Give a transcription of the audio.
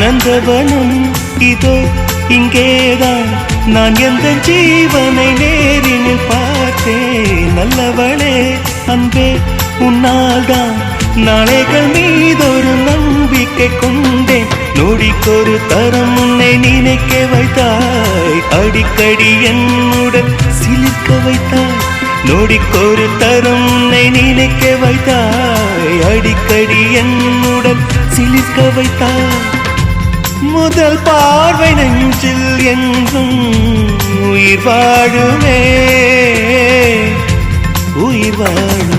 நந்தவனம் இதோ இங்கேதான் நான் எந்த ஜீவனை நேரினில் பார்த்தேன். நல்லவளே அன்பே உன்னால்தான் நாளைகள் மீதொரு நம்பிக்கை கொண்டேன். நொடிக்கொரு தரம் உன்னை நினைக்க வைத்தாய், அடிக்கடி என்னுடன் சிலிர்க்க வைத்தாய். நொடிக்கொரு தரம் உன்னை நினைக்க வைத்தாய், அடிக்கடி என்னுடன் சிலிர்க்க வைத்தாய். முதல் பார்வை நெஞ்சில் என்றும் உயிர் வாழுமே, உயிர் வாழும்.